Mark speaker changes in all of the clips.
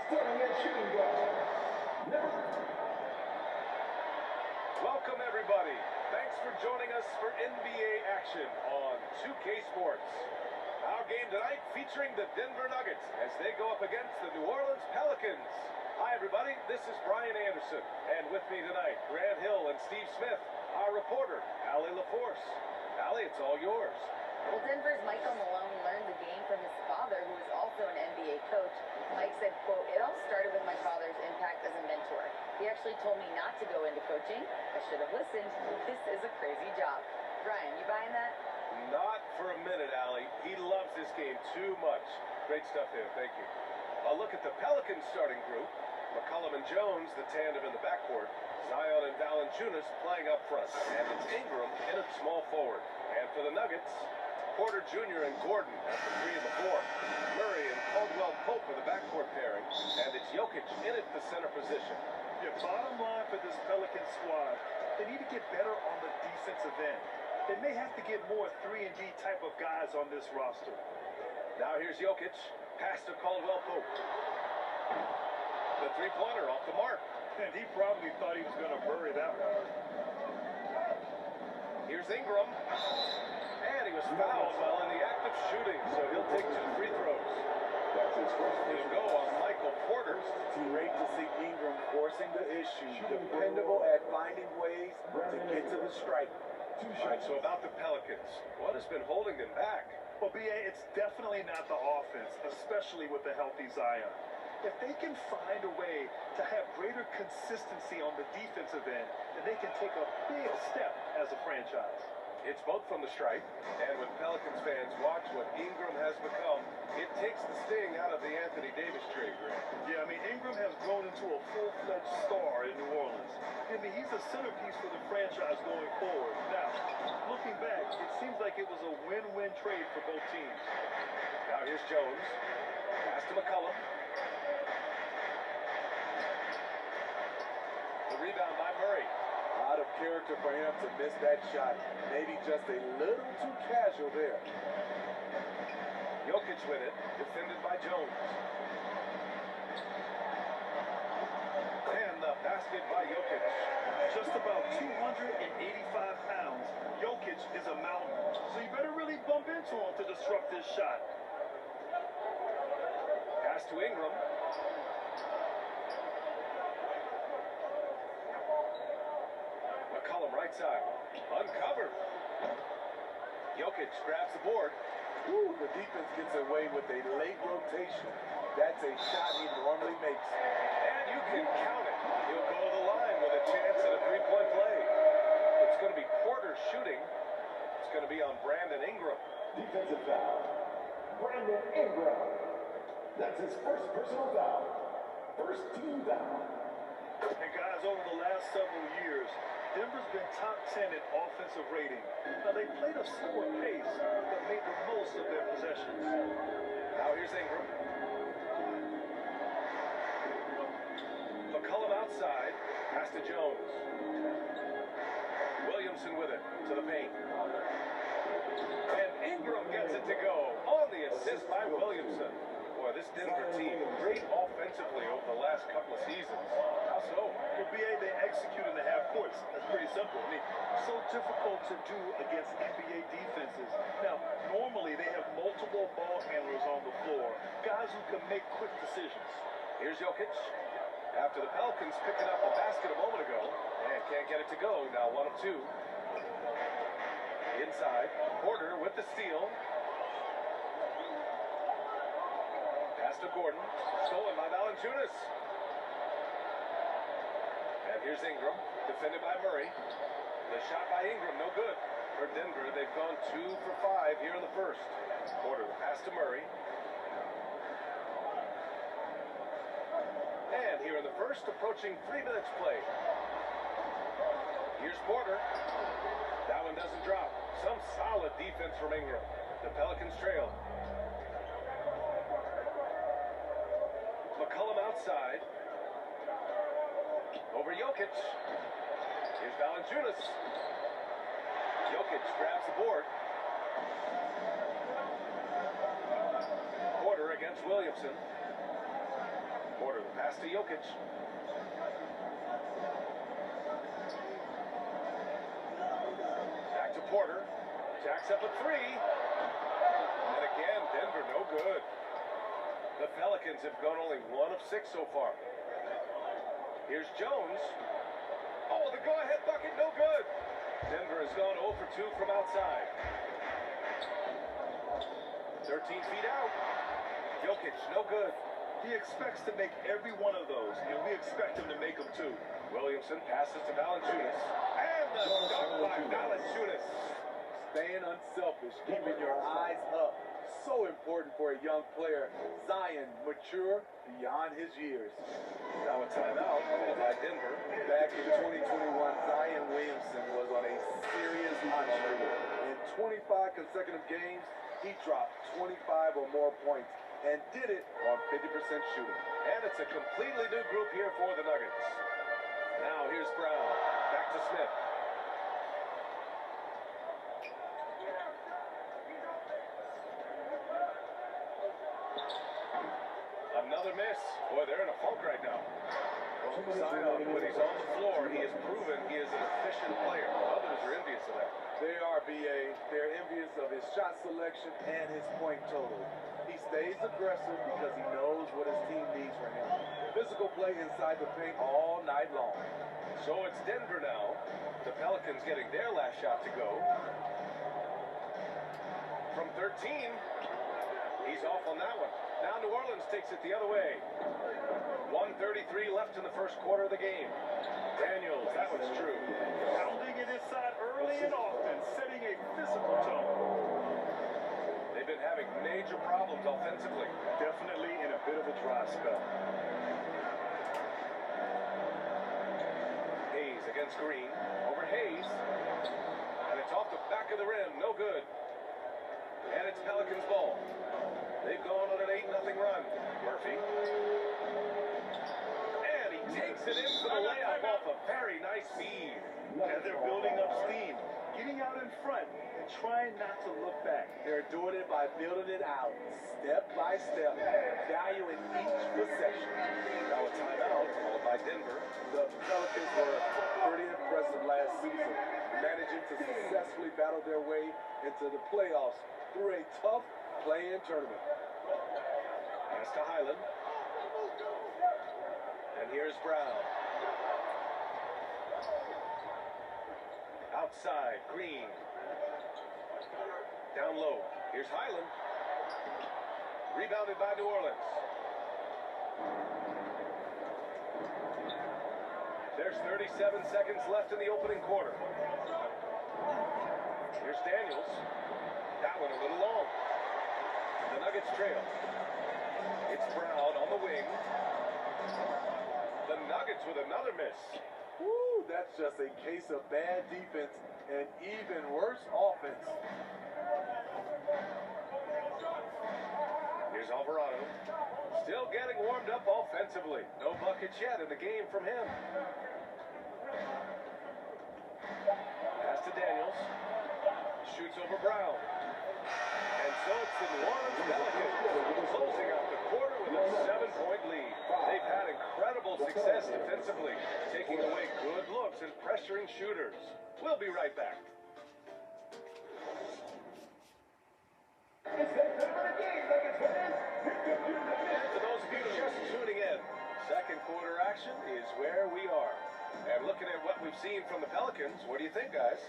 Speaker 1: Starting at shooting guard.
Speaker 2: Welcome, everybody. Thanks for joining us for NBA action on 2K Sports. Our game tonight featuring the Denver Nuggets as they go up against the New Orleans Pelicans. Hi, everybody. This is Brian Anderson. And with me tonight, Grant Hill and Steve Smith, our reporter, Allie LaForce. Allie, it's all yours.
Speaker 3: Well, Denver's Michael Malone learned the game from his father, who is also an NBA coach. Mike said, quote, "It all started with my father's impact as a mentor. He actually told me not to go into coaching. I should have listened. This is a crazy job." Brian, you buying that?
Speaker 2: Not for a minute, Allie. He loves this game too much. Great stuff there. Thank you. A look at the Pelicans starting group. McCollum and Jones, the tandem in the backcourt. Zion and Valanciunas playing up front. And it's Ingram in at small forward. And for the Nuggets, Porter Jr. and Gordon at the 3 and the 4. Murray and Caldwell Pope are the backcourt pairing. And it's Jokic in at the center position.
Speaker 4: Yeah, bottom line for this Pelican squad, they need to get better on the defensive end. They may have to get more 3-and-D type of guys on this roster.
Speaker 2: Now here's Jokic. Pass to Caldwell Pope. The three-pointer off the mark.
Speaker 4: And he probably thought he was going to bury that one.
Speaker 2: Here's Ingram. And he was fouled while in the act of shooting, so he'll take 2 free throws.
Speaker 1: That's his first
Speaker 2: He'll go on Michael Porter.
Speaker 5: Great to see Ingram forcing the issue, dependable at finding ways to get to the stripe.
Speaker 2: All right, so about the Pelicans, what has been holding them back?
Speaker 4: Well, B.A., it's definitely not the offense, especially with the healthy Zion. If they can find a way to have greater consistency on the defensive end, then they can take a big step as a franchise.
Speaker 2: It's both from the stripe, and when Pelicans fans watch what Ingram has become, it takes the sting out of the Anthony Davis trade, Grant.
Speaker 4: Yeah, I mean, Ingram has grown into a full-fledged star in New Orleans. I mean, he's a centerpiece for the franchise going forward. Now, looking back, it seems like it was a win-win trade for both teams.
Speaker 2: Now here's Jones. Pass to McCollum. The rebound by Murray.
Speaker 5: Out of character for him to miss that shot. Maybe just a little too casual there.
Speaker 2: Jokic with it, defended by Jones. And the basket by Jokic.
Speaker 4: Just about 285 pounds, Jokic is a mountain. So you better really bump into him to disrupt this shot.
Speaker 2: Pass to Ingram. McCollum right side. Uncovered. Jokic grabs the board.
Speaker 5: Ooh, the defense gets away with a late rotation. That's a shot he normally makes.
Speaker 2: And you can count it. He'll go to the line with a chance at a three-point play. It's going to be Porter shooting. It's going to be on Brandon Ingram.
Speaker 1: defensive foul. Brandon Ingram. That's his first personal foul. First team foul.
Speaker 4: And guys, over the last several years, Denver's been top 10 in offensive rating. Now, they played a slower pace, but made the most of their possessions.
Speaker 2: Now here's Ingram. McCollum outside. Pass to Jones. Williamson with it to the paint. And Ingram gets it to go on the assist by Williamson. Boy, this Denver team great offensively over the last couple of seasons. How so?
Speaker 4: For BA, they execute in the half courts. That's pretty simple. I mean, so difficult to do against NBA defenses. Now, normally they have multiple ball handlers on the floor, guys who can make quick decisions.
Speaker 2: Here's Jokic. After the Pelicans picked it up a basket a moment ago, and can't get it to go. Now 1 of 2. Inside, Porter with the steal. Pass to Gordon, stolen by Valanciunas. And here's Ingram, defended by Murray. The shot by Ingram, no good. For Denver, they've gone 2 for 5 here in the first. Porter, the pass to Murray. And here in the first, approaching 3 minutes played. Here's Porter. That one doesn't drop. Some solid defense from Ingram. The Pelicans trail. McCollum outside. Over Jokic. Here's Valanciunas. Jokic grabs the board. Porter against Williamson. Porter, the pass to Jokic. Back to Porter. Jacks up a three. And again, Denver no good. The Pelicans have gone only 1 of 6 so far. Here's Jones. Oh, the go-ahead bucket, no good. Denver has gone 0 for 2 from outside. 13 feet out. Jokic, no good.
Speaker 4: He expects to make every one of those, and we expect him to make them too.
Speaker 2: Williamson passes to Valanciunas. And the dunk by Valanciunas.
Speaker 5: Staying unselfish, keeping your eyes up. So important for a young player. Zion, mature beyond his years.
Speaker 2: Now a timeout called by Denver.
Speaker 5: Back in 2021, Zion Williamson was on a serious hot streak. In 25 consecutive games, he dropped 25 or more points and did it on 50% shooting.
Speaker 2: And it's a completely new group here for the Nuggets. Now here's Brown. Back to Smith. Another miss. Boy, they're in a funk right now. Zion, when he's on the floor, he has proven he is an efficient player. Others are envious of that.
Speaker 5: They are, BA. They're envious of his shot selection and his point total. He stays aggressive because he knows what his team needs from him. Physical play inside the paint all night long.
Speaker 2: So it's Denver now. The Pelicans getting their last shot to go. From 13, he's off on that one. Now New Orleans takes it the other way. 1:33 left in the first quarter of the game. Daniels, that one's true.
Speaker 4: Pounding it inside early and often, setting a physical tone.
Speaker 2: They've been having major problems offensively.
Speaker 4: Definitely in a bit of a dry spell.
Speaker 2: Hayes against Green. Over Hayes. And it's off the back of the rim. No good. And it's Pelicans ball. They've gone on an 8-0 run. Murphy. And he takes it in for the layup off a very nice feed.
Speaker 4: And they're building up steam, getting out in front and trying not to look back.
Speaker 5: They're doing it by building it out, step by step, valuing each possession.
Speaker 2: Now a timeout called by Denver.
Speaker 5: The Pelicans were pretty impressive last season, managing to successfully battle their way into the playoffs through a tough play-in tournament.
Speaker 2: Pass to Highland. And here's Brown. Outside, Green. Down low. Here's Highland. Rebounded by New Orleans. There's 37 seconds left in the opening quarter. Here's Daniels. That one a little long. The Nuggets trail. It's Brown on the wing. The Nuggets with another miss.
Speaker 5: Woo, that's just a case of bad defense and even worse offense.
Speaker 2: Here's Alvarado. Still getting warmed up offensively. No buckets yet in the game from him. Pass to Daniels. Shoots over Brown. And so it's the New Orleans Pelicans closing out the quarter with a 7-point lead. They've had incredible success defensively, taking away good looks and pressuring shooters. We'll be right back.
Speaker 1: It's that time of the game, Nuggets fans.
Speaker 2: And for those of you just tuning in, second quarter action is where we are. And looking at what we've seen from the Pelicans, what do you think, guys?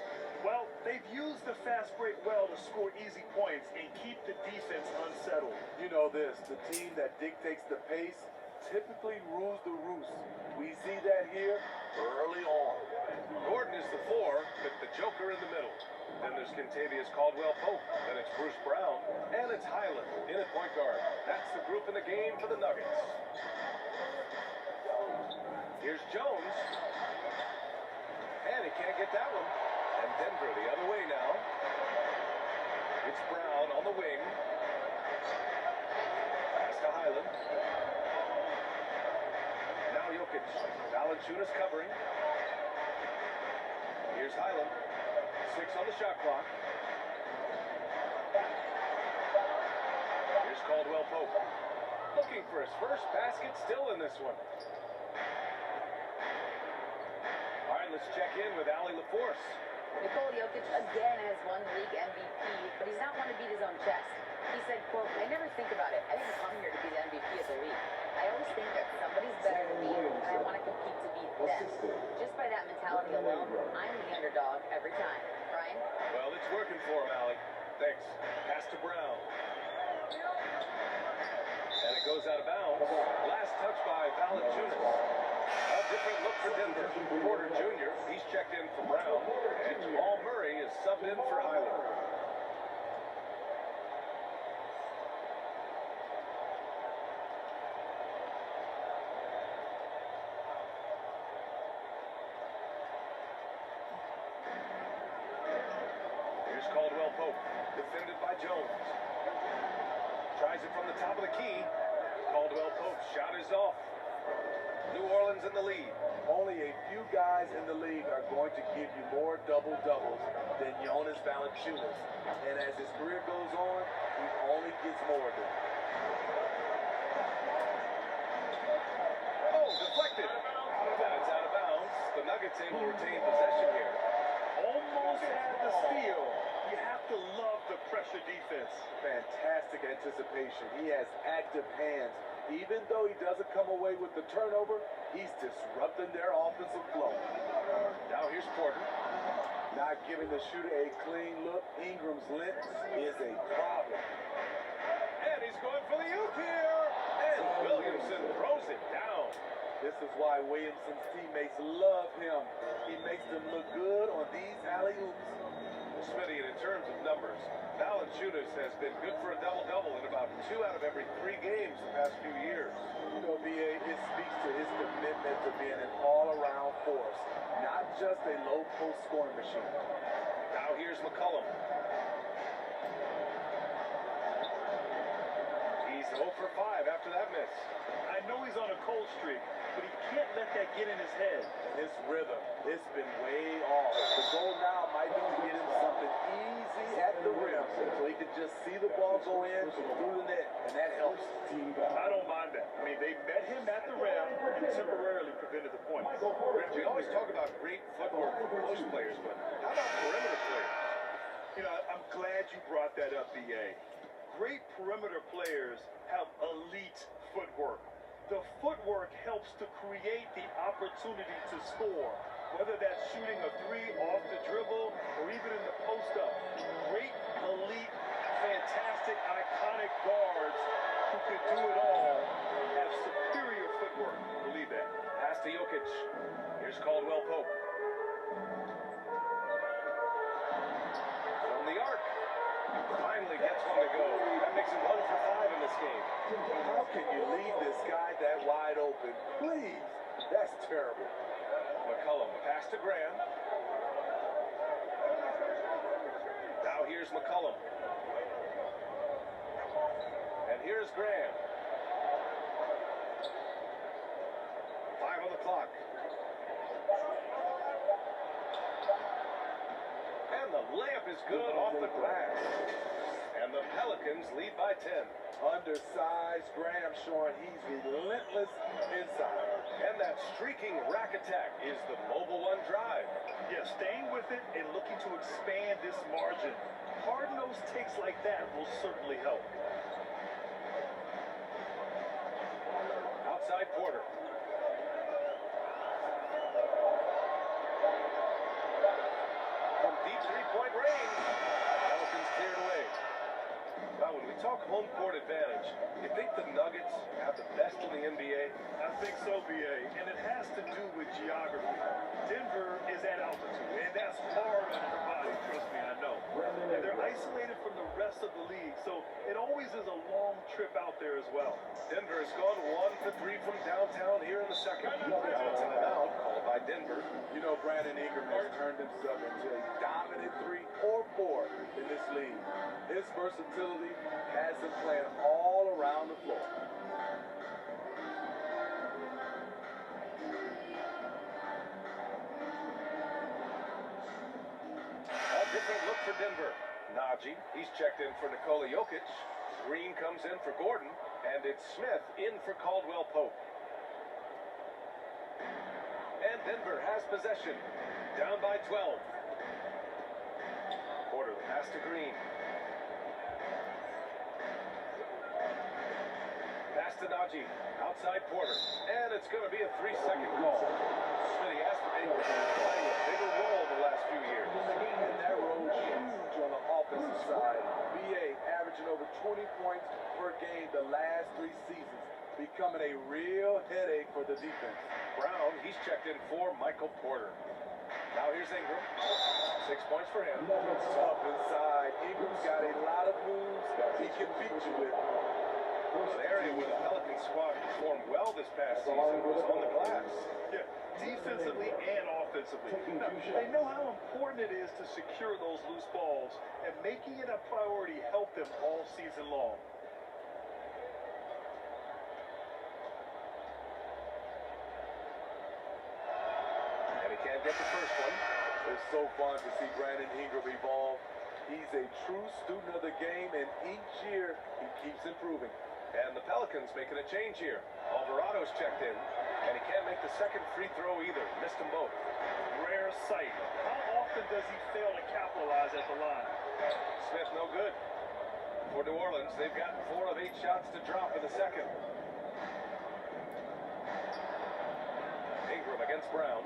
Speaker 4: Well, they've used the fast break well to score easy points and keep the defense unsettled.
Speaker 5: You know this, the team that dictates the pace typically rules the roost. We see that here early on.
Speaker 2: Gordon is the 4, with the Joker in the middle. Then there's Contavious Caldwell-Pope. Then it's Bruce Brown. And it's Highland in at point guard. That's the group in the game for the Nuggets. Here's Jones. And he can't get that one. And Denver the other way now. It's Brown on the wing. Pass to Highland. Now Jokic. Valanciunas covering. Here's Highland. 6 on the shot clock. Here's Caldwell-Pope. Looking for his first basket, still in this one. All right, let's check in with Allie LaForce.
Speaker 3: Nikola Jokic again has won league MVP, but he's not one to beat his own chest. He said, quote, "I never think about it. I didn't come here to be the MVP of the league. I always think that somebody's better than me, and I want to compete to beat them. Just by that mentality alone, I'm the underdog every time." Brian?
Speaker 2: Well, it's working for him, Allie. Thanks. Pass to Brown. And it goes out of bounds. Last touch by Valanciunas. A different look for Denver. Porter Jr., he's checked in for Brown. And Jamal Murray is subbed in for Highland. Here's Caldwell Pope, defended by Jones. Tries it from the top of the key. Caldwell Pope's shot is off. New Orleans in the lead.
Speaker 5: Only a few guys in the league are going to give you more double-doubles than Jonas Valanciunas. And as his career goes on, he only gets more of them.
Speaker 2: Oh, deflected. That's out of bounds. The Nuggets able to retain possession here.
Speaker 4: Almost had the steal. You have to love the pressure defense.
Speaker 5: Fantastic anticipation. He has active hands. Even though he doesn't come away with the turnover, he's disrupting their offensive flow.
Speaker 2: Now here's Porter.
Speaker 5: Not giving the shooter a clean look. Ingram's length is a problem.
Speaker 2: And he's going for the oop here. And Williamson throws it down.
Speaker 5: This is why Williamson's teammates love him. He makes them look good on these alley-oops.
Speaker 2: Smitty, in terms of numbers, Valanciunas has been good for a double-double in about 2 out of every 3 games the past few years.
Speaker 5: You know, BA, it speaks to his commitment to being an all-around force, not just a low-post scoring machine.
Speaker 2: Now here's McCollum. He's 0 for 5 after that miss.
Speaker 4: I know he's on a cold streak, but he can't let that get in his head.
Speaker 5: His rhythm, it's been way off. The goal now might be to get him something easy at the rim so he can just see the ball go in through the net, and that helps.
Speaker 4: I don't mind that. I mean, they met him at the rim and temporarily prevented the point.
Speaker 2: We always talk about great footwork for post players, but how about perimeter players?
Speaker 4: You know, I'm glad you brought that up, BA. Great perimeter players have elite footwork. The footwork helps to create the opportunity to score, whether that's shooting a 3 off the dribble or even in the post-up. Great, elite, fantastic, iconic guards who can do it all have superior footwork. Believe that.
Speaker 2: Pass to Jokic. Here's Caldwell Pope. From the arc. Finally gets one to go. That makes him 1 for 5 in this game.
Speaker 5: How can you leave this guy that wide open? Please, that's terrible.
Speaker 2: McCollum, pass to Graham. Now here's McCollum. And here's Graham. 5 on the clock. And the layup is good off the glass. And the Pelicans lead by 10.
Speaker 5: Undersized Graham showing he's relentless inside.
Speaker 2: And that streaking rack attack is the mobile one drive.
Speaker 4: Yeah, staying with it and looking to expand this margin. Hard-nosed takes like that will certainly help.
Speaker 2: Outside Porter. From deep three-point range. Pelicans cleared away. Now, when we talk home court advantage, you think the Nuggets have the best in the NBA?
Speaker 4: I think so, BA, and it has to do with geography. Denver is at altitude, and that's hard on your body, trust me, I know. And they're isolated from the rest of the league, so it always is a long trip out there as well.
Speaker 2: Denver has gone 1 for 3 from downtown here in the second. Now a timeout called by Denver.
Speaker 5: You know, Brandon Ingram has turned himself into a dominant 3 or 4 in this league. His versatility has him playing all around the floor.
Speaker 2: A different look for Denver. Najee, he's checked in for Nikola Jokic. Green comes in for Gordon, and it's Smith in for Caldwell Pope. And Denver has possession, down by 12. Porter, the pass to Green. Pass to Najee, outside Porter, and it's going to be a 3-second call. Smitty asked for Ingram playing a bigger role the last few years.
Speaker 5: And that role is huge on the offensive side. BA averaging over 20 points per game the last 3 seasons, becoming a real headache for the defense.
Speaker 2: Brown, he's checked in for Michael Porter. Now here's Ingram. 6 points for him.
Speaker 5: It's tough inside. Ingram's got a lot of moves he can beat you with.
Speaker 2: An area where the Pelican squad performed well this past season was on the glass.
Speaker 4: Yeah, defensively and offensively. Now, they know how important it is to secure those loose balls, and making it a priority helped them all season long.
Speaker 2: And he can't get the first one.
Speaker 5: It's so fun to see Brandon Ingram evolve. He's a true student of the game, and each year he keeps improving.
Speaker 2: And the Pelicans making a change here. Alvarado's checked in, and he can't make the second free throw either. Missed them both.
Speaker 4: Rare sight. How often does he fail to capitalize at the line?
Speaker 2: Smith no good. For New Orleans, they've gotten 4 of 8 shots to drop in the second. Ingram against Brown.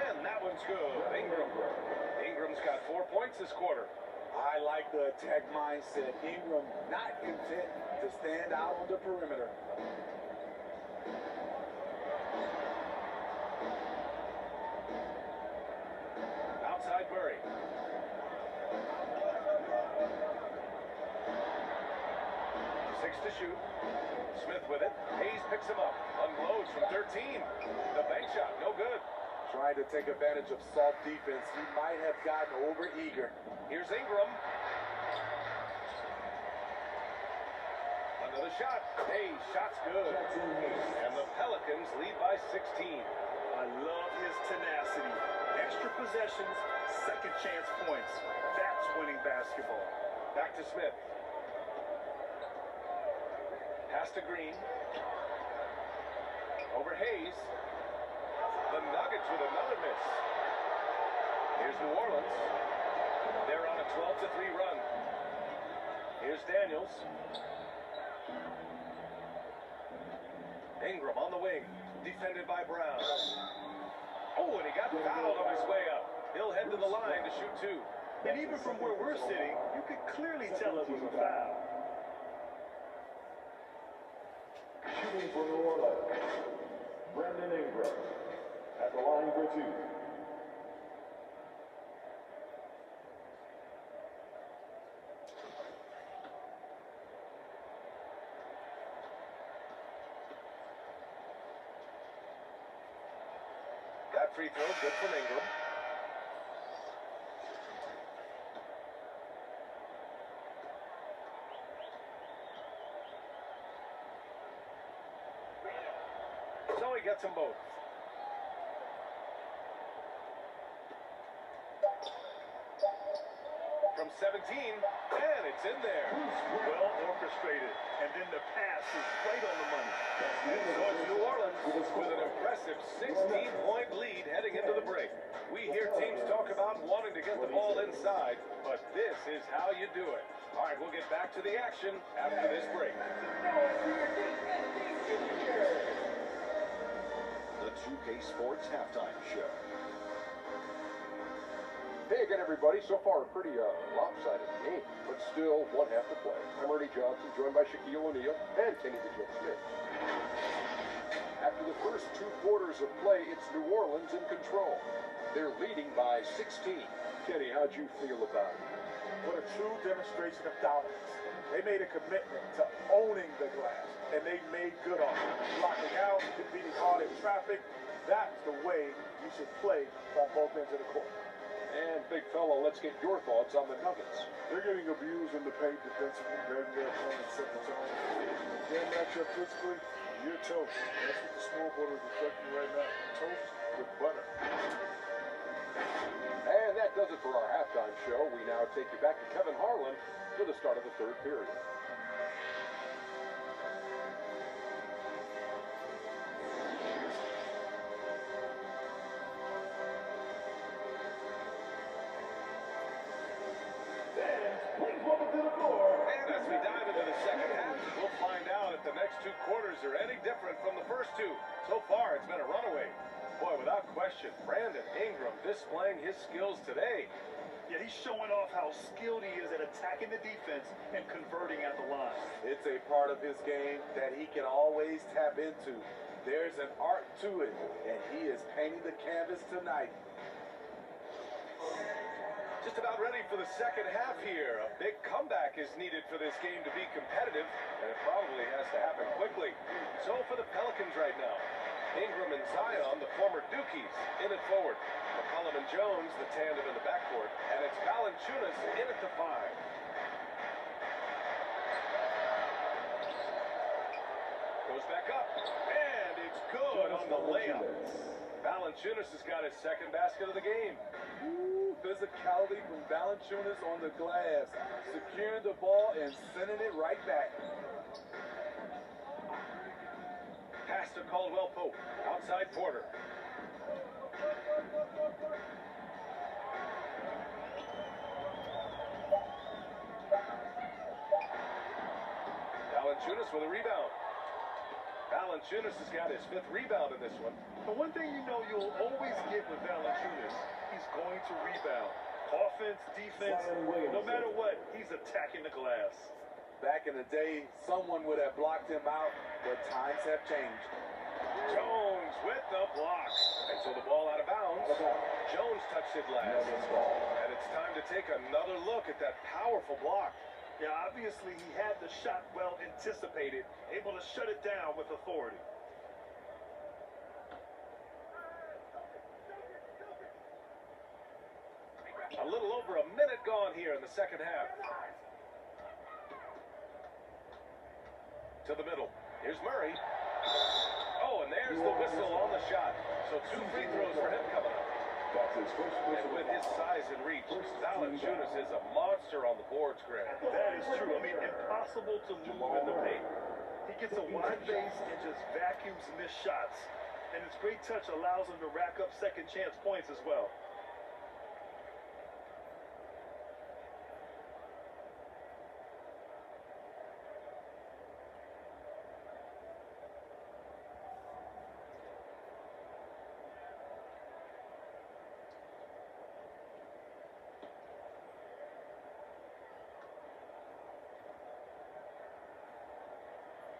Speaker 2: And that one's good. Ingram's got 4 points this quarter.
Speaker 5: I like the attack mindset. Ingram not content to stand out on the perimeter.
Speaker 2: Outside Murray. Six to shoot. Smith with it. Hayes picks him up. Unloads from 13. The bank shot, no good.
Speaker 5: Trying to take advantage of soft defense. He might have gotten over eager.
Speaker 2: Here's Ingram. Another shot. Hayes, shot's good. And the Pelicans lead by 16.
Speaker 4: I love his tenacity. Extra possessions, second chance points. That's winning basketball.
Speaker 2: Back to Smith. Pass to Green. Over Hayes. The Nuggets with another miss. Here's New Orleans. They're on a 12-3 run. Here's Daniels. Ingram on the wing. Defended by Brown. Oh, and he got fouled on his way up. He'll head to the line to shoot 2.
Speaker 4: And even from where we're sitting, you could clearly tell it was a foul.
Speaker 1: Shooting for New Orleans, Brandon Ingram at the line for 2.
Speaker 2: That free throw, good from Ingram. So he gets them both. From 17, and it's in there.
Speaker 4: Well orchestrated. And then the pass is right on the money.
Speaker 2: And so it's New Orleans with an impressive 16-point lead heading into the break. We hear teams talk about wanting to get the ball inside, but this is how you do it. All right, we'll get back to the action after this break.
Speaker 1: The 2K Sports Halftime Show.
Speaker 6: Hey again, everybody. So far, a pretty lopsided game, but still one half to play. I'm Ernie Johnson, joined by Shaquille O'Neal and Kenny the Jet Smith. After the first 2 quarters of play, it's New Orleans in control. They're leading by 16. Kenny, how'd you feel about it?
Speaker 5: What a true demonstration of dominance. They made a commitment to owning the glass, and they made good on it. Blocking out, beating hard in traffic. That's the way you should play on both ends of the court.
Speaker 6: And big fella, let's get your thoughts on the Nuggets.
Speaker 5: They're getting abused in the paint defensively. They're playing set the tone. Their matchup physically, you're toast. That's what the scoreboard is reflecting right now. Toast with butter.
Speaker 6: And that does it for our halftime show. We now take you back to Kevin Harlan for the start of the third period.
Speaker 2: next two quarters are any different from the first two. So far, it's been a runaway. Boy, without question, Brandon Ingram displaying his skills today.
Speaker 4: Yeah, he's showing off how skilled he is at attacking the defense and converting at the line.
Speaker 5: It's a part of his game that he can always tap into. There's an art to it, and he is painting the canvas tonight.
Speaker 2: Just about ready for the second half here. A big comeback is needed for this game to be competitive, and it probably has to happen quickly. So for the Pelicans right now, Ingram and Zion, the former Dukies, in it forward. McCollum and Jones, the tandem in the backcourt, and it's Valanciunas in at the 5. Goes back up, and it's good on the layup. Valanciunas has got his second basket of the game.
Speaker 5: Ooh, physicality from Valanciunas on the glass, securing the ball and sending it right back.
Speaker 2: Pass to Caldwell Pope, outside Porter. Valanciunas with a rebound. Valanciunas has got his 5th rebound in this one.
Speaker 4: The one thing you know you'll always get with Valanciunas, he's going to rebound. Offense, defense, no matter what, he's attacking the glass.
Speaker 5: Back in the day, someone would have blocked him out, but times have changed.
Speaker 2: Jones with the block. And so the ball out of bounds. Jones touched it last. And it's time to take another look at that powerful block.
Speaker 4: Yeah, obviously he had the shot well anticipated, able to shut it down with authority.
Speaker 2: A little over a minute gone here in the second half. To the middle. Here's Murray. Oh, and there's the whistle on the shot. So 2 free throws for him coming up.
Speaker 1: That's his first
Speaker 2: And
Speaker 1: personal
Speaker 2: with his
Speaker 1: foul.
Speaker 2: size and reach, Valanciunas is a monster on the boards, Greg.
Speaker 4: That is true. I mean, impossible to move in the paint. He gets a wide base and just vacuums missed shots. And his great touch allows him to rack up second chance points as well.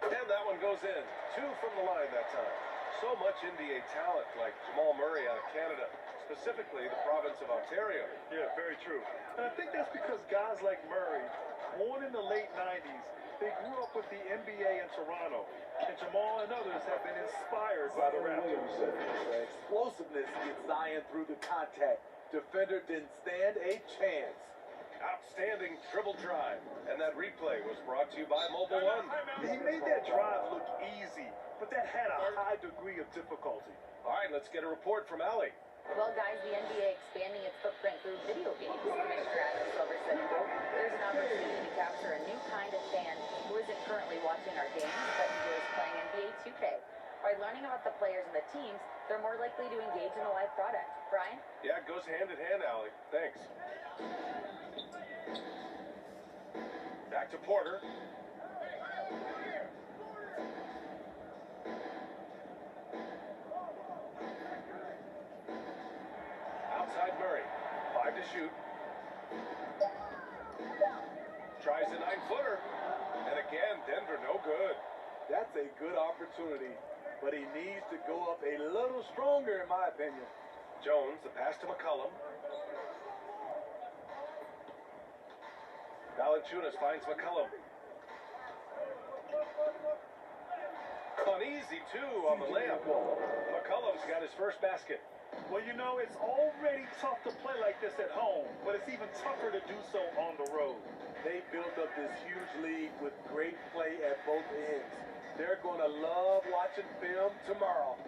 Speaker 2: And that one goes in. 2 from the line that time. So much NBA talent like Jamal Murray out of Canada, specifically the province of Ontario.
Speaker 4: Yeah, very true. And I think that's because guys like Murray, born in the late 90s, they grew up with the NBA in Toronto. And Jamal and others have been inspired by the Raptors.
Speaker 5: The explosiveness gets Zion through the contact. Defender didn't stand a chance.
Speaker 2: Outstanding dribble drive. And that replay was brought to you by Mobile One.
Speaker 4: He made that drive look easy, but that had a high degree of difficulty.
Speaker 2: All right, let's get a report from Allie.
Speaker 3: Well, guys, the NBA expanding its footprint through video games. Commissioner Adam Silver said, quote, there's an opportunity to capture a new kind of fan who isn't currently watching our games, but enjoys playing NBA2K. By learning about the players and the teams, they're more likely to engage in the live product. Brian?
Speaker 2: Yeah, it goes hand in hand, Allie. Thanks. Back to Porter. Outside Murray. 5 to shoot. Tries a 9-footer. And again, Denver no good.
Speaker 5: That's a good opportunity, but he needs to go up a little stronger, in my opinion.
Speaker 2: Jones, the pass to McCollum. Valanciunas finds McCollum. Uneasy, too, on the layup. McCollum's got his first basket.
Speaker 4: Well, you know, it's already tough to play like this at home, but it's even tougher to do so on the road.
Speaker 5: They built up this huge lead with great play at both ends. They're going to love watching film tomorrow.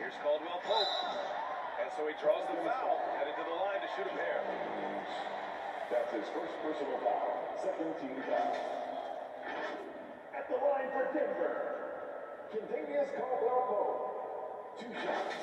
Speaker 2: Here's Caldwell Pope. And so he draws the foul, headed to the line to shoot a pair.
Speaker 1: That's his first personal foul. Second team foul. At the line for Denver, Kentavious Caldwell-Pope. 2 shots.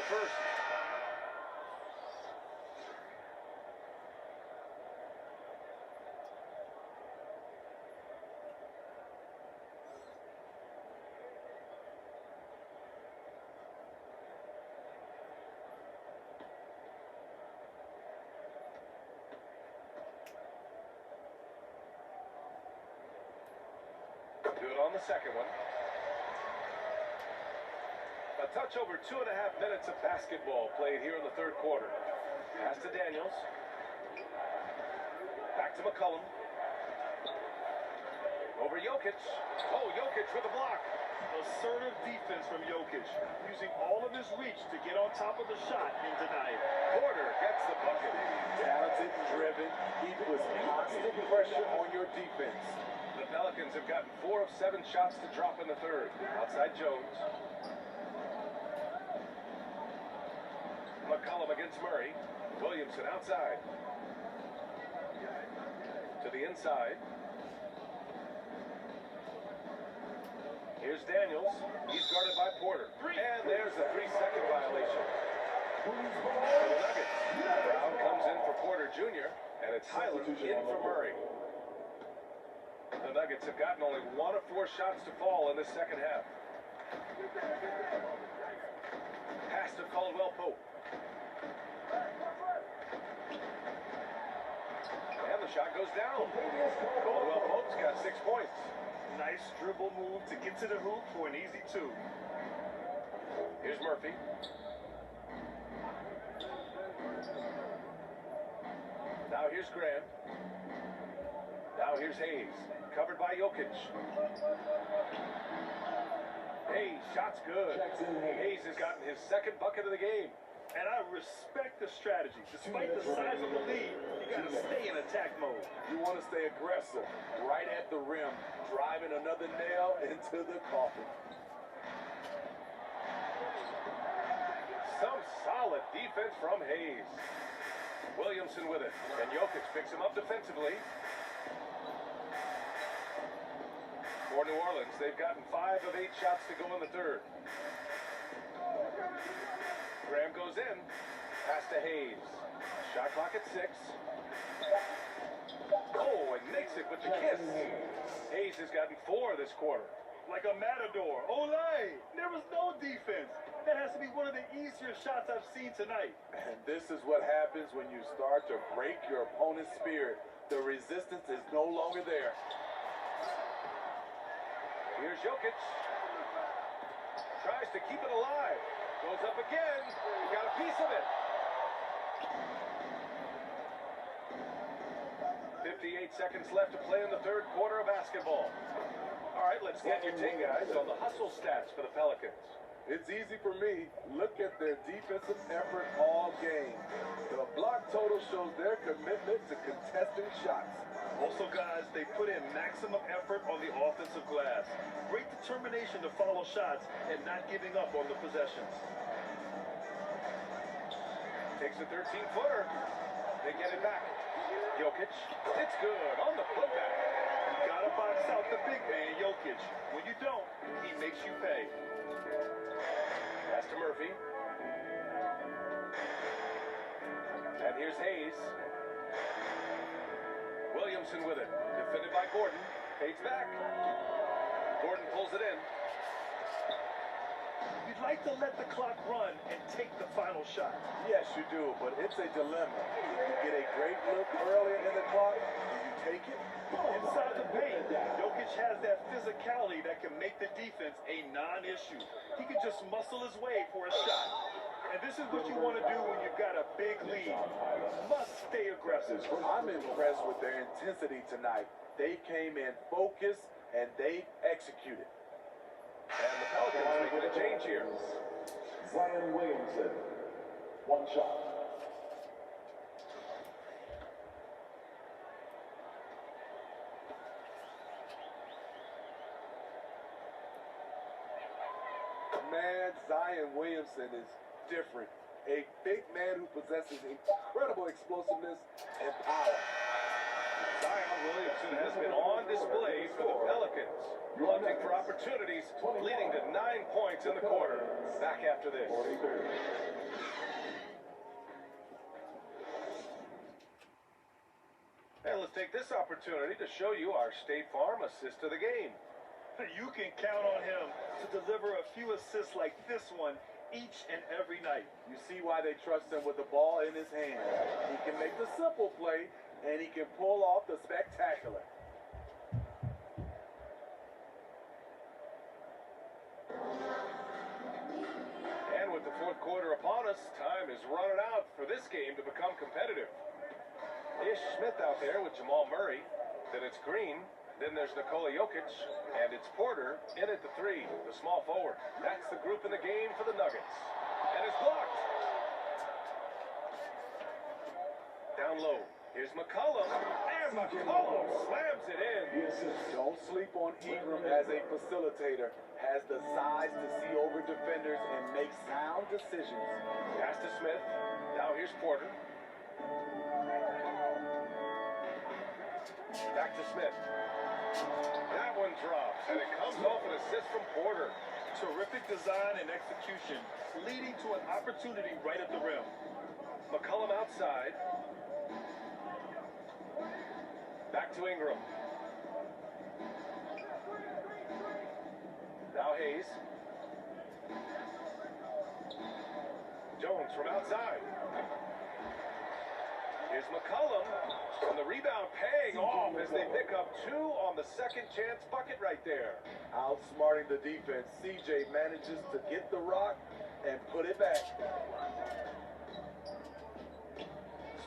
Speaker 2: first. Do it on the second one. A touch over 2.5 minutes of basketball played here in the third quarter. Pass to Daniels. Back to McCollum. Over Jokic. Oh, Jokic with a block.
Speaker 4: Assertive defense from Jokic, using all of his reach to get on top of the shot and deny it.
Speaker 2: Porter gets the bucket.
Speaker 5: Talented, driven. He puts constant pressure on your defense.
Speaker 2: The Pelicans have gotten 4 of 7 shots to drop in the third. Outside Jones. McCollum against Murray. Williamson outside. To the inside. Here's Daniels. He's guarded by Porter. And there's a 3-second violation. For the Nuggets. Brown comes in for Porter Jr. And it's Highland in for Murray. The Nuggets have gotten only 1 of 4 shots to fall in this second half. Pass to Caldwell Pope. And the shot goes down. Caldwell Pope's got 6 points.
Speaker 4: Nice dribble move to get to the hoop for an easy 2.
Speaker 2: Here's Murphy. Now here's Graham. Now here's Hayes. Covered by Jokic. Hayes, shot's good. Hayes has gotten his second bucket of the game.
Speaker 4: And I respect the strategy. Despite the size of the lead, you got to stay in attack mode.
Speaker 5: You want to stay aggressive, right at the rim, driving another nail into the coffin.
Speaker 2: Some solid defense from Hayes. Williamson with it, and Jokic picks him up defensively. For New Orleans, they've gotten 5 of 8 shots to go in the third. Graham goes in. Pass to Hayes. Shot clock at 6. Oh, and makes it with the kiss. Hayes has gotten 4 this quarter.
Speaker 4: Like a matador. Olay! There was no defense. That has to be one of the easier shots I've seen tonight.
Speaker 5: And this is what happens when you start to break your opponent's spirit. The resistance is no longer there.
Speaker 2: Here's Jokic. Tries to keep it alive. Goes up again. He got a piece of it. 58 seconds left to play in the third quarter of basketball. All right, let's get your take, guys, on the hustle stats for the Pelicans.
Speaker 5: It's easy for me. Look at their defensive effort all game. The block total shows their commitment to contesting shots.
Speaker 4: Also, guys, they put in maximum effort on the offensive glass. Great determination to follow shots and not giving up on the possessions.
Speaker 2: Takes a 13-footer. They get it back. Jokic. It's good on the putback.
Speaker 4: You gotta box out the big man, Jokic. When you don't, he makes you pay.
Speaker 2: Pass to Murphy. And here's Hayes. Williamson with it. Defended by Gordon. Fades back. Gordon pulls it in.
Speaker 4: You'd like to let the clock run and take the final shot.
Speaker 5: Yes, you do, but it's a dilemma. You get a great look earlier in the clock. Do you take it?
Speaker 4: Inside the paint, Jokic has that physicality that can make the defense a non-issue. He can just muscle his way for a shot. And this is what you want to do when you've got a big lead. You must stay aggressive.
Speaker 5: I'm impressed with their intensity tonight. They came in focused and they executed.
Speaker 2: And the Pelicans making a change here.
Speaker 1: Zion Williamson, 1 shot.
Speaker 5: Man, Zion Williamson is different. A big man who possesses incredible explosiveness and power.
Speaker 2: Zion Williamson has been on display for the Pelicans, hunting for opportunities, leading to 9 points in the quarter. Back after this. And let's take this opportunity to show you our State Farm assist of the game.
Speaker 4: You can count on him to deliver a few assists like this one each and every night.
Speaker 5: You see why they trust him with the ball in his hand. He can make the simple play, and he can pull off the spectacular.
Speaker 2: And with the fourth quarter upon us, time is running out for this game to become competitive. Ish Smith out there with Jamal Murray. Then it's Green. Then there's Nikola Jokic. And it's Porter in at the 3, the small forward. That's the group in the game for the Nuggets. And it's blocked. Down low. Here's McCollum. And McCollum slams it in.
Speaker 5: Don't sleep on Ingram as a facilitator. Has the size to see over defenders and make sound decisions.
Speaker 2: Pass to Smith. Now here's Porter. Back to Smith. That one drops, and it comes off an assist from Porter.
Speaker 4: Terrific design and execution, leading to an opportunity right at the rim.
Speaker 2: McCollum outside. Back to Ingram. Now Hayes. Jones from outside. Here's McCollum. And the rebound paying off as they pick up 2 on the second chance bucket right there.
Speaker 5: Outsmarting the defense, CJ manages to get the rock and put it back.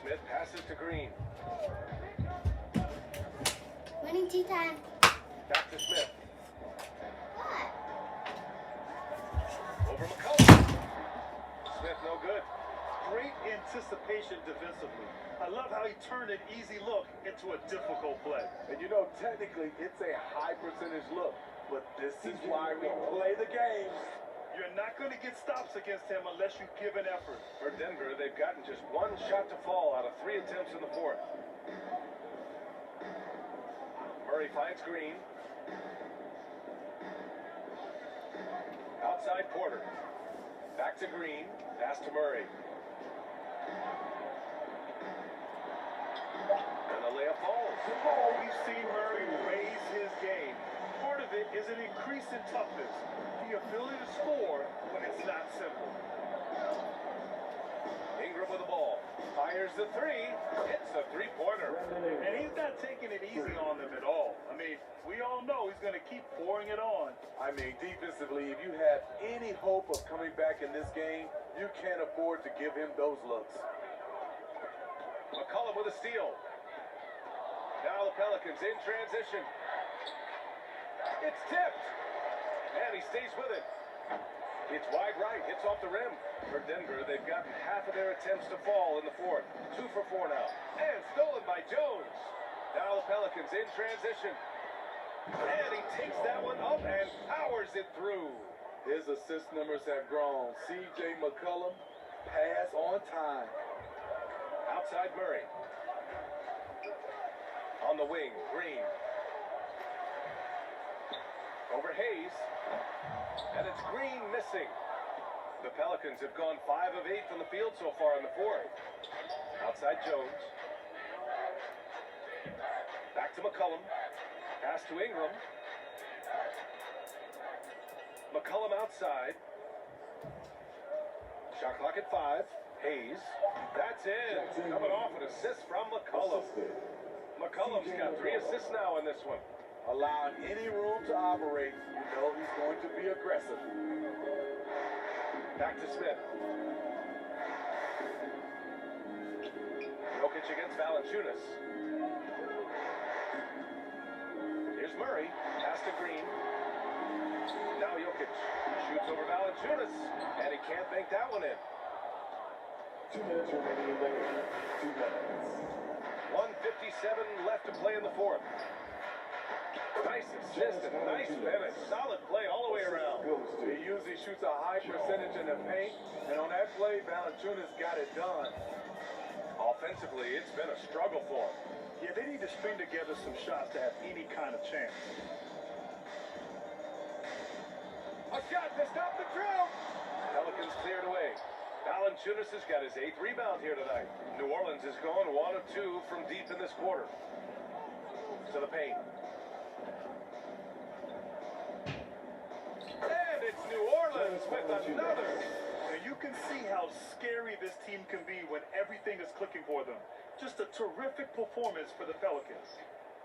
Speaker 2: Smith passes to Green.
Speaker 7: Winning tea time.
Speaker 2: Back to Smith.
Speaker 7: What?
Speaker 2: Over McCollum. Smith no good.
Speaker 4: Great anticipation defensively. I love how he turned an easy look into a difficult play.
Speaker 5: And you know, technically, it's a high percentage look, but this is why we play the game.
Speaker 4: You're not going to get stops against him unless you give an effort.
Speaker 2: For Denver, they've gotten just 1 shot to fall out of 3 attempts in the fourth. Murray finds Green. Outside Porter. Back to Green. Pass to Murray. And the layup falls.
Speaker 4: We've seen Murray raise his game. Part of it is an increase in toughness, the ability to score when it's not simple.
Speaker 2: Ingram with the ball. Fires the 3. Hits a 3-pointer.
Speaker 4: And he's not taking it easy on them at all. I mean, we all know he's going to keep pouring it on.
Speaker 5: I mean, defensively, if you have any hope of coming back in this game, you can't afford to give him those looks.
Speaker 2: McCollum with a steal. Now the Pelicans in transition. It's tipped. And he stays with it. It's wide right. Hits off the rim. For Denver, they've gotten half of their attempts to fall in the fourth. 2 for 4 now. And stolen by Jones. Now the Pelicans in transition. And he takes that one up and powers it through.
Speaker 5: His assist numbers have grown. C.J. McCollum, pass on time.
Speaker 2: Outside Murray. On the wing, Green. Over Hayes. And it's Green missing. The Pelicans have gone 5 of 8 from the field so far in the fourth. Outside Jones. Back to McCollum. Pass to Ingram. McCollum outside. Shot clock at 5. Hayes. That's in. Coming off an assist from McCollum. McCollum's got 3 assists now in this one.
Speaker 5: Allowing any room to operate, you know he's going to be aggressive.
Speaker 2: Back to Smith. Jokic against Valanciunas. Here's Murray. Pass to Green. Now Jokic shoots over Valanciunas, and he can't bank that one in.
Speaker 1: 2 minutes remaining in the game. 2 minutes.
Speaker 2: 1:57 left to play in the fourth. Nice assist and nice finish. Solid play all the way around.
Speaker 5: He usually shoots a high percentage in the paint, and on that play, Valanciunas got it done.
Speaker 2: Offensively, it's been a struggle for them.
Speaker 4: Yeah, they need to string together some shots to have any kind of chance.
Speaker 2: A shot to stop the drought. Pelicans cleared away. Valanciunas has got his 8th rebound here tonight. New Orleans is going 1 of 2 from deep in this quarter. To the paint. And it's New Orleans with another.
Speaker 4: Now you can see how scary this team can be when everything is clicking for them. Just a terrific performance for the Pelicans.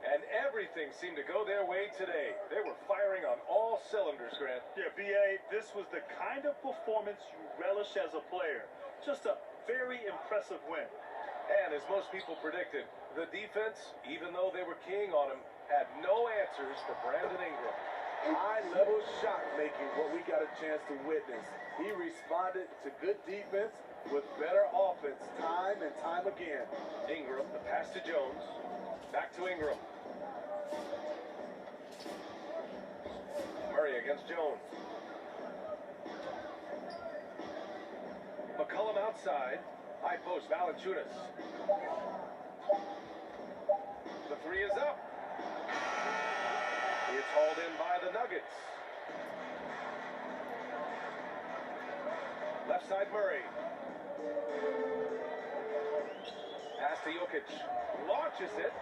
Speaker 2: And everything seemed to go their way today. They were firing on all cylinders, Grant.
Speaker 4: Yeah, B.A., this was the kind of performance you relish as a player. Just a very impressive win.
Speaker 2: And as most people predicted, the defense, even though they were keying on him, had no answers for Brandon Ingram.
Speaker 5: High-level shot making, what we got a chance to witness. He responded to good defense with better offense time and time again.
Speaker 2: Ingram, the pass to Jones. Back to Ingram. Murray against Jones. McCollum outside. High post, Valanciunas. The 3 is up. It's hauled in by the Nuggets. Left side, Murray. Pass to Jokic. Launches it.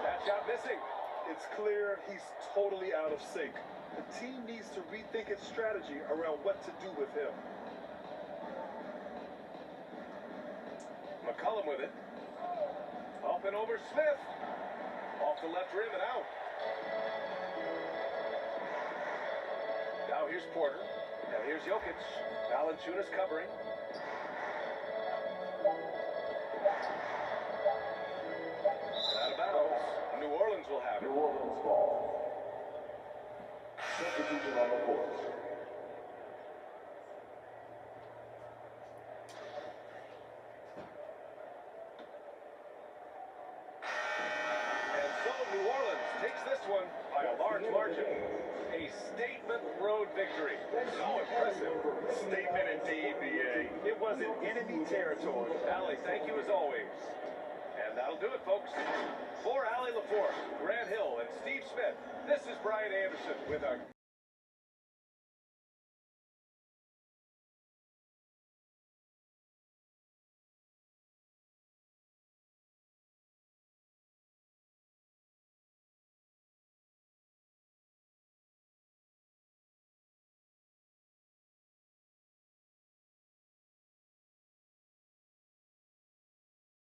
Speaker 2: That shot missing.
Speaker 4: It's clear he's totally out of sync. The team needs to rethink its strategy around what to do with him.
Speaker 2: McCollum with it. Up and over Smith. Off the left rim and out. Now here's Porter. And here's Jokic. Valanciunas covering. Out of bounds. New Orleans will have it.
Speaker 1: New Orleans ball. Substitution on the court.
Speaker 2: And so New Orleans takes this one by a large margin. A statement road victory. So impressive.
Speaker 4: Statement indeed, B.A. It was in enemy territory.
Speaker 2: Allie, thank you as always. And that'll do it, folks. For Allie LaForce, Grant Hill, and Steve Smith, this is Brian Anderson with our